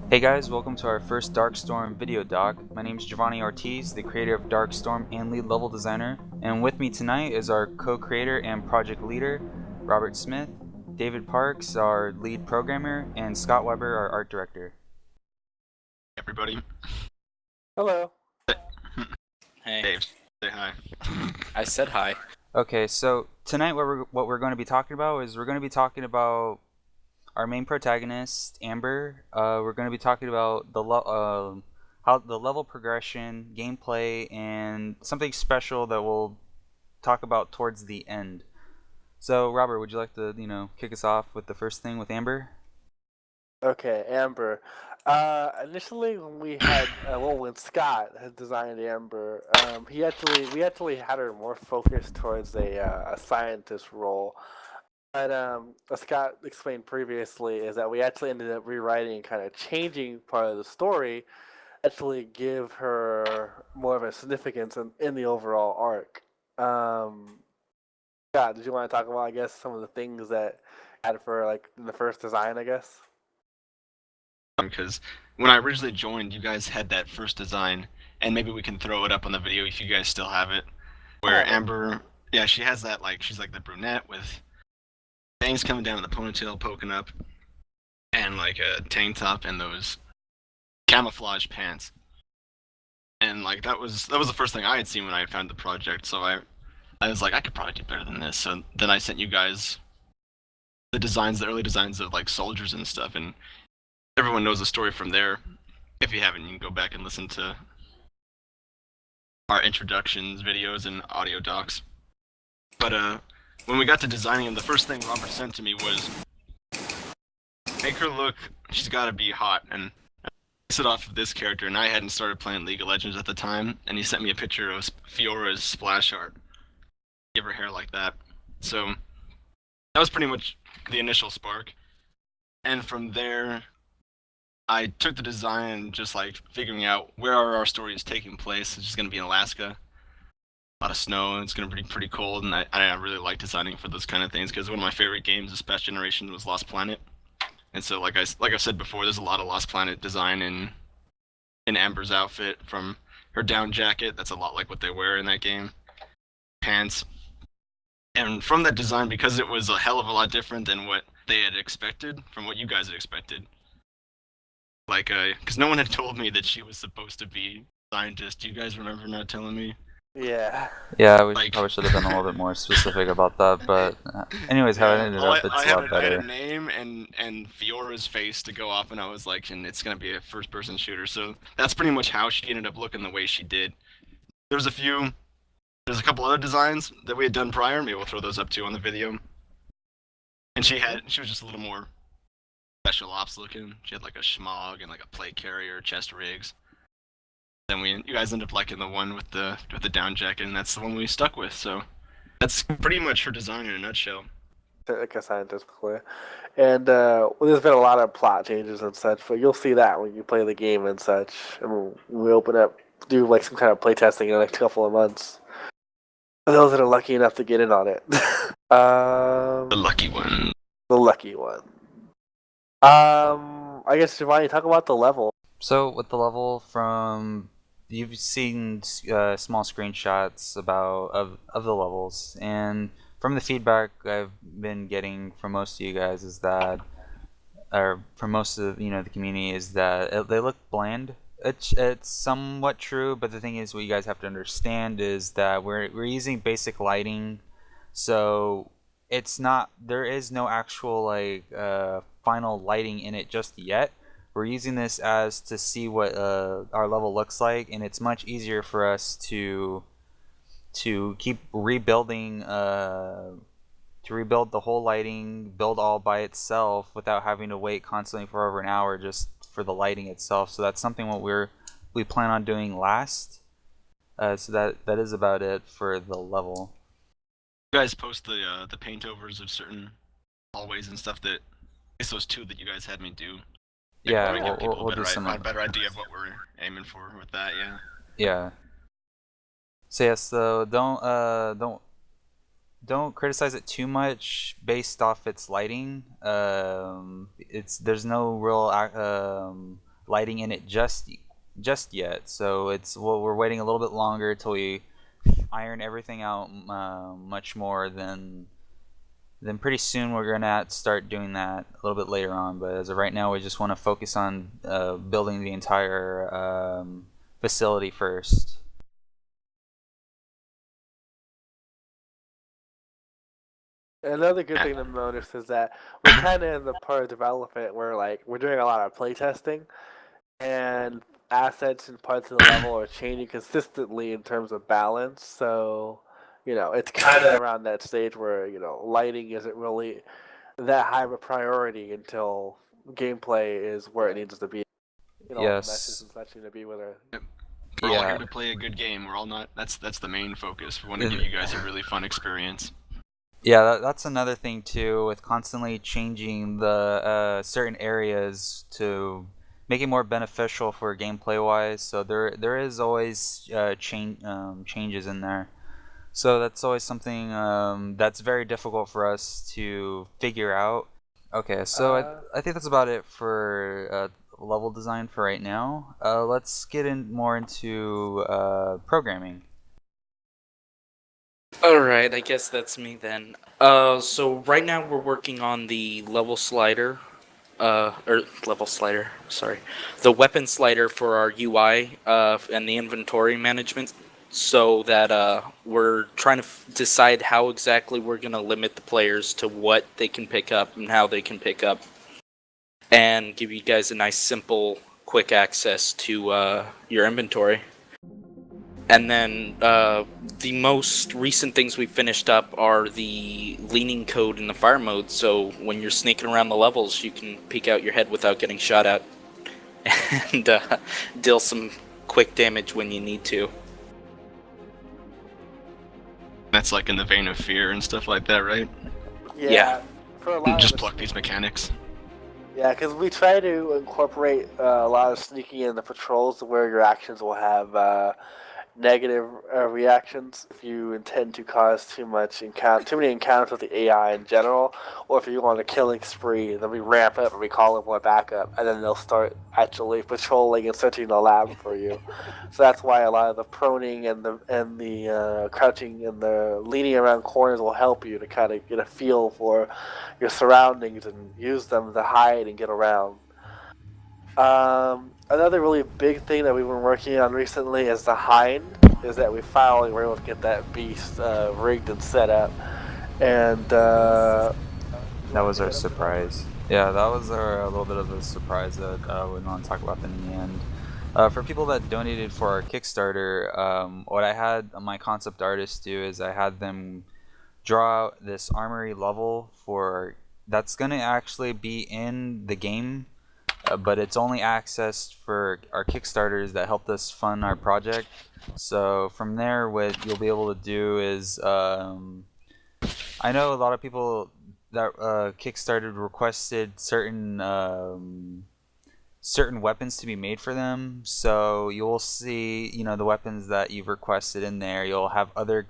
Hey guys, welcome to our first Darkstorm video doc. My name is Giovanni Ortiz, the creator of Darkstorm and lead level designer, and with me tonight is our co-creator and project leader, Robert Smith, David Parks, our lead programmer, and Scott Weber, our art director. Everybody. Hello. Hey. Dave, say hi. I said hi. Okay, so tonight what we're going to be talking about is we're going to be talking about our main protagonist, Amber. We're going to be talking about how the level progression, gameplay, and something special that we'll talk about towards the end. So, Robert, would you like to, kick us off with the first thing with Amber? Okay, Amber. Initially, when we had, when Scott had designed Amber, we actually had her more focused towards a scientist role. But as Scott explained previously, is that we actually ended up rewriting and kind of changing part of the story, actually give her more of a significance in the overall arc. Scott, did you want to talk about, I guess, some of the things that had for like in the first design, I guess? Because when I originally joined, you guys had that first design, and maybe we can throw it up on the video if you guys still have it. Where Amber, yeah, she has that, like, she's like the brunette with bangs coming down and the ponytail poking up, and like a tank top and those camouflage pants. And like that was the first thing I had seen when I found the project, so I was like, I could probably do better than this. So then I sent you guys the early designs of like soldiers and stuff, and everyone knows the story from there. If you haven't, you can go back and listen to our introductions, videos, and audio docs. But when we got to designing him, the first thing Robert sent to me was make her look. She's got to be hot, and I based it off of this character. And I hadn't started playing League of Legends at the time, and he sent me a picture of Fiora's splash art. Give her hair like that. So that was pretty much the initial spark, and from there I took the design and just like figuring out where are our stories taking place. It's just going to be in Alaska, a lot of snow, and it's going to be pretty cold, and I really like designing for those kind of things because one of my favorite games this past generation was Lost Planet. And so like I've said before, there's a lot of Lost Planet design in Amber's outfit, from her down jacket, that's a lot like what they wear in that game, pants. And from that design, because it was a hell of a lot different than what they had expected, from what you guys had expected, like, because no one had told me that she was supposed to be a scientist. Do you guys remember not telling me? Yeah. Yeah, we Like- probably should have been a little bit more specific about that, but anyways, how it ended up, it's a lot I better. had a name and Fiora's face to go off, and I was like, and it's going to be a first-person shooter. So that's pretty much how she ended up looking the way she did. There's a couple other designs that we had done prior. Maybe we'll throw those up too on the video. And she was just a little more special ops looking. She had like a schmog and like a plate carrier, chest rigs. Then you guys ended up liking the one with the down jacket, and that's the one we stuck with. So that's pretty much her design in a nutshell. Like a scientist before. And there's been a lot of plot changes and such, but you'll see that when you play the game and such. And we open up, do like some kind of playtesting in the next couple of months. For those that are lucky enough to get in on it. The lucky one. The lucky one. I guess, Giovanni, talk about the level. So with the level, from you've seen small screenshots of the levels, and from the feedback I've been getting from most of you guys is that, or from most of the community, is that they look bland. It's somewhat true, but the thing is, what you guys have to understand is that we're using basic lighting, so there is no actual like final lighting in it just yet. We're using this as to see what our level looks like, and it's much easier for us to keep rebuilding, to rebuild the whole lighting, build all by itself without having to wait constantly for over an hour just for the lighting itself. So that's something what we plan on doing last. So that is about it for the level. You guys post the paint overs of certain hallways and stuff that, it's those two that you guys had me do. Yeah, Give people we'll do some. a better idea of what we're aiming for with that. Yeah. Yeah. So yes, so don't don't criticize it too much based off its lighting. There's no real lighting in it just yet, so we're waiting a little bit longer till we iron everything out much more than then pretty soon we're gonna start doing that a little bit later on. But as of right now, we just want to focus on building the entire facility first. Another good thing to notice is that we're kind of in the part of development where like we're doing a lot of playtesting, and assets and parts of the level are changing consistently in terms of balance. So, it's kind of around that stage where lighting isn't really that high of a priority until gameplay is where it needs to be. Yes. Meshes such need to be with it. We're all Yeah. here to play a good game. We're all not. That's the main focus. We want to give you guys a really fun experience. Yeah, that's another thing too, with constantly changing the certain areas to make it more beneficial for gameplay wise. So there is always changes in there. So that's always something that's very difficult for us to figure out. Okay, so I think that's about it for level design for right now. Let's get in more into programming. Alright, I guess that's me then. So right now we're working on the level slider, sorry. The weapon slider for our UI, and the inventory management, so that, we're trying to decide how exactly we're gonna limit the players to what they can pick up and how they can pick up, and give you guys a nice, simple, quick access to, your inventory. And then the most recent things we finished up are the leaning code in the fire mode, so when you're sneaking around the levels, you can peek out your head without getting shot at, and deal some quick damage when you need to. That's like in the vein of fear and stuff like that, right? Yeah. For a lot Just of pluck these mechanics. Yeah, because we try to incorporate a lot of sneaking in the patrols where your actions will have negative reactions if you intend to cause too many encounters with the AI in general, or if you want a killing spree, then we ramp up and we call them more backup, and then they'll start actually patrolling and searching the lab for you. So that's why a lot of the proning and the crouching and the leaning around corners will help you to kind of get a feel for your surroundings and use them to hide and get around. Another really big thing that we've been working on recently is the hind. Is that we finally were able to get that beast rigged and set up, and That was our surprise. Yeah, that was a little bit of a surprise that we went on to talk about in the end. For people that donated for our Kickstarter, what I had my concept artists do is I had them draw out this armory level that's gonna actually be in the game, but it's only accessed for our Kickstarters that helped us fund our project. So from there, what you'll be able to do is, I know a lot of people that Kickstarted requested certain weapons to be made for them. So you'll see, the weapons that you've requested in there. You'll have other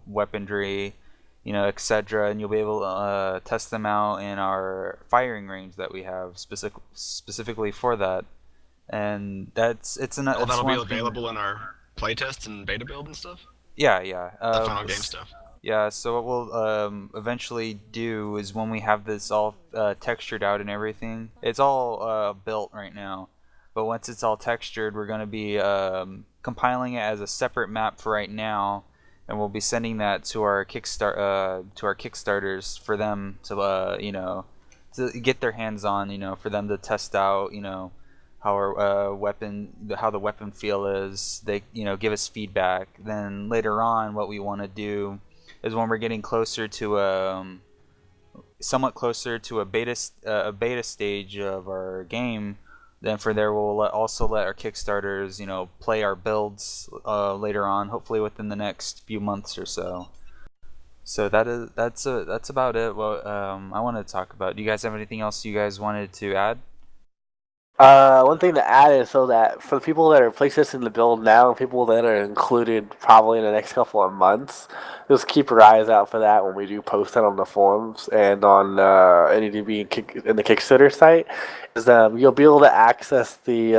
weaponry, etc., and you'll be able to test them out in our firing range that we have specifically for that. And That'll be available in our playtests and beta build and stuff. Yeah, yeah. The final game stuff. Yeah, so what we'll eventually do is when we have this all textured out and everything, it's all built right now. But once it's all textured, we're going to be compiling it as a separate map for right now, and we'll be sending that to our Kickstarters for them to to get their hands on, for them to test out, how our how the weapon feel is. They give us feedback. Then later on, what we want to do is when we're getting closer to somewhat closer to a beta stage of our game, then for there we'll also let our Kickstarters play our builds later on, hopefully within the next few months or so. So that's about it. What I wanted to talk about. Do you guys have anything else you guys wanted to add? One thing to add is so that for the people that are placing the build now and people that are included probably in the next couple of months, just keep your eyes out for that when we do post that on the forums and on NEDB and the Kickstarter site. Is you'll be able to access the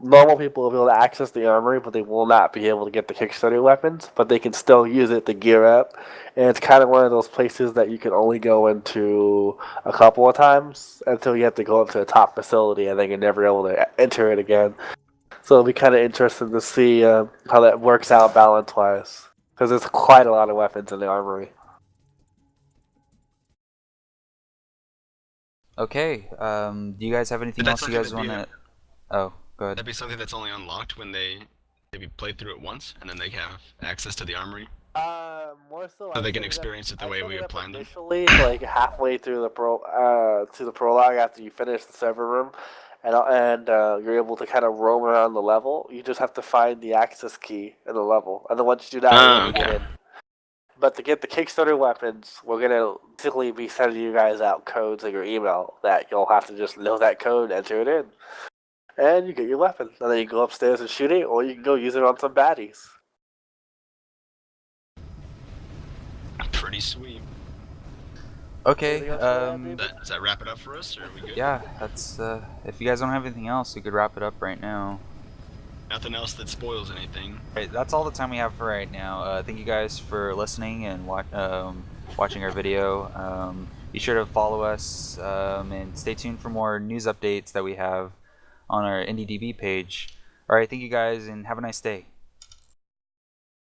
normal people will be able to access the armory, but they will not be able to get the Kickstarter weapons, but they can still use it to gear up. And it's kind of one of those places that you can only go into a couple of times until you have to go up to the top facility and then you're never able to enter it again. So it'll be kind of interesting to see how that works out balance wise because there's quite a lot of weapons in the armory. Okay. Do you guys have anything That's else you guys something want that'd to? Oh, go ahead. That'd be something that's only unlocked when they maybe play through it once, and then they have access to the armory. More so, So they can experience it the way we have planned them. initially, like halfway through the to the prologue after you finish the server room, and you're able to kind of roam around the level. You just have to find the access key in the level, and then once you do that, you're able to get in. But to get the Kickstarter weapons, we're gonna typically be sending you guys out codes in your email that you'll have to just know that code, enter it in, and you get your weapon. And then you go upstairs and shoot it, or you can go use it on some baddies. Pretty sweet. Okay. Does that wrap it up for us, or are we good? Yeah, that's. If you guys don't have anything else, we could wrap it up right now. Nothing else that spoils anything. Right, that's all the time we have for right now. Thank you guys for listening and watching our video. Be sure to follow us and stay tuned for more news updates that we have on our NDDB page. Alright, thank you guys and have a nice day.